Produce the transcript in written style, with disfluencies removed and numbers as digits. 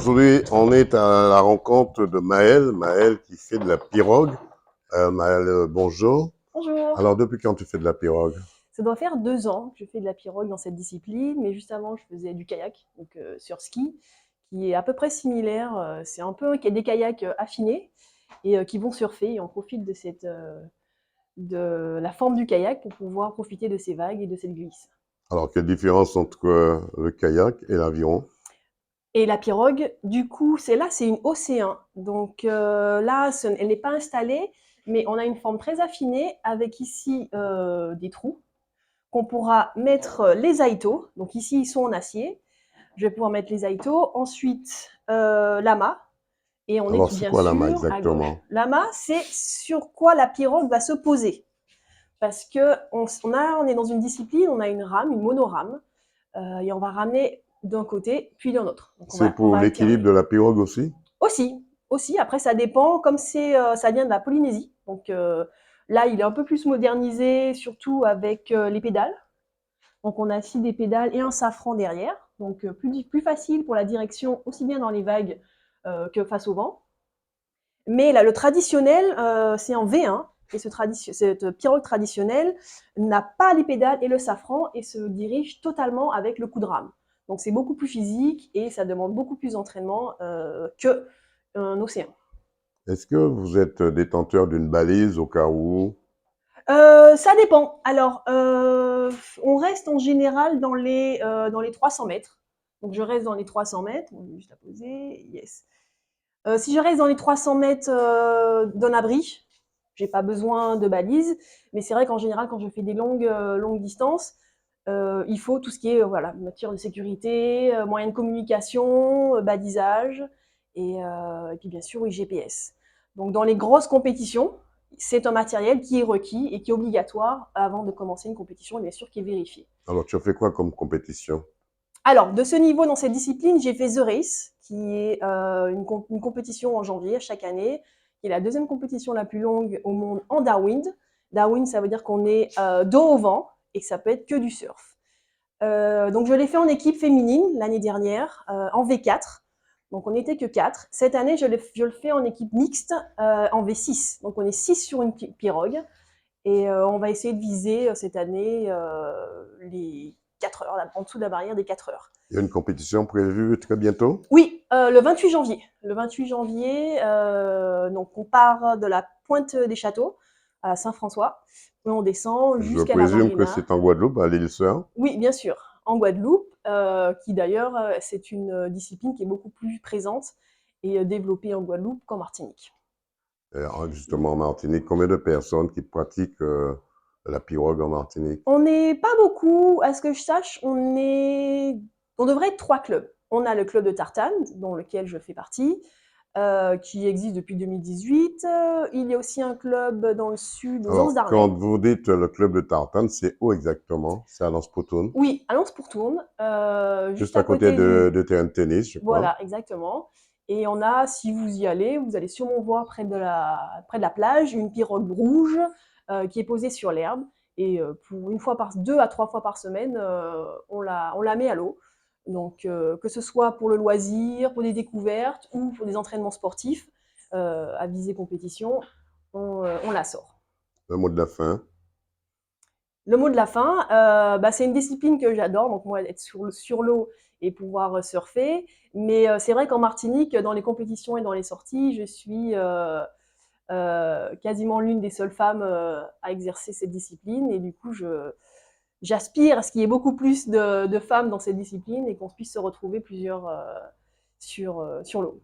Aujourd'hui, on est à la rencontre de Maëlle, Maëlle qui fait de la pirogue. Maëlle, bonjour. Bonjour. Alors, depuis quand tu fais de la pirogue? Ça doit faire 2 ans que je fais de la pirogue dans cette discipline, mais juste avant, je faisais du kayak, donc sur ski, qui est à peu près similaire. C'est un peu des kayaks affinés et qui vont surfer. Et on profite de la forme du kayak pour pouvoir profiter de ces vagues et de cette glisse. Alors, quelle différence entre le kayak et l'aviron? Et la pirogue, du coup, c'est une océan. Donc là, elle n'est pas installée, mais on a une forme très affinée avec ici des trous qu'on pourra mettre les aïtos. Donc ici, ils sont en acier. Je vais pouvoir mettre les aïtos. Ensuite, l'amas. Et on est Alors, tout c'est bien quoi l'amas sûr à gauche. exactement? L'amas, c'est sur quoi la pirogue va se poser. Parce que on est dans une discipline, on a une rame, une monorame, et on va ramener d'un côté, puis d'un autre. Donc C'est on pour va l'équilibre alterner. de la pirogue aussi? Aussi, après ça dépend, comme ça vient de la Polynésie. Donc là, il est un peu plus modernisé, surtout avec les pédales. Donc on a ici des pédales et un safran derrière, donc plus facile pour la direction, aussi bien dans les vagues que face au vent. Mais là, le traditionnel, c'est en V1, et cette pirogue traditionnelle n'a pas les pédales et le safran et se dirige totalement avec le coup de rame. Donc c'est beaucoup plus physique et ça demande beaucoup plus d'entraînement qu'un océan. Est-ce que vous êtes détenteur d'une balise au cas où? Ça dépend. Alors, on reste en général dans les 300 mètres. Donc, je reste dans les 300 mètres. On va juste la poser. Yes. Si je reste dans les 300 mètres d'un abri, j'ai pas besoin de balise. Mais c'est vrai qu'en général, quand je fais des longues distances, il faut tout ce qui est voilà, matière de sécurité, moyens de communication, balisage et puis bien sûr, oui, GPS. Donc, dans les grosses compétitions, c'est un matériel qui est requis et qui est obligatoire avant de commencer une compétition et bien sûr qui est vérifié. Alors, tu as fait quoi comme compétition? Alors, de ce niveau, dans cette discipline, j'ai fait The Race, qui est une compétition en janvier chaque année, qui est la deuxième compétition la plus longue au monde en downwind. Downwind, ça veut dire qu'on est dos au vent et que ça peut être que du surf. Donc, je l'ai fait en équipe féminine l'année dernière, en V4. Donc, on n'était que 4. Cette année, je le fais en équipe mixte, en V6. Donc, on est 6 sur une pirogue. Et on va essayer de viser cette année les 4 heures, en dessous de la barrière des 4 heures. Il y a une compétition prévue très bientôt? Oui, le 28 janvier. Le 28 janvier, donc on part de la Pointe des Châteaux à Saint-François et on descend Je jusqu'à la présume que marina. c'est en Guadeloupe, à l'île Sœur. Oui, bien sûr, en Guadeloupe, qui d'ailleurs, c'est une discipline qui est beaucoup plus présente et développée en Guadeloupe qu'en Martinique. Justement, en Martinique, combien de personnes qui pratiquent la pirogue en Martinique? On n'est pas beaucoup, à ce que je sache, on devrait être 3 clubs. On a le club de Tartane, dans lequel je fais partie, qui existe depuis 2018. Il y a aussi un club dans le sud, aux Anses Alors, quand d'Arnay. vous dites le club de Tartane, c'est où exactement? C'est à Lens-Potoun, Oui, à Lens-pour-Tourne, juste juste à à côté côté du... de terrain de tennis, je crois. Voilà, exactement. Et on a, si vous y allez, vous allez sûrement voir près de la plage une pirogue rouge qui est posée sur l'herbe. Et pour 2 à 3 fois par semaine, on la met à l'eau. Donc, que ce soit pour le loisir, pour des découvertes ou pour des entraînements sportifs à visée compétition, on la sort. Le mot de la fin. Le mot de la fin, c'est une discipline que j'adore, donc moi être sur l'eau et pouvoir surfer. Mais c'est vrai qu'en Martinique, dans les compétitions et dans les sorties, je suis quasiment l'une des seules femmes à exercer cette discipline. Et du coup, j'aspire à ce qu'il y ait beaucoup plus de femmes dans cette discipline et qu'on puisse se retrouver plusieurs sur l'eau.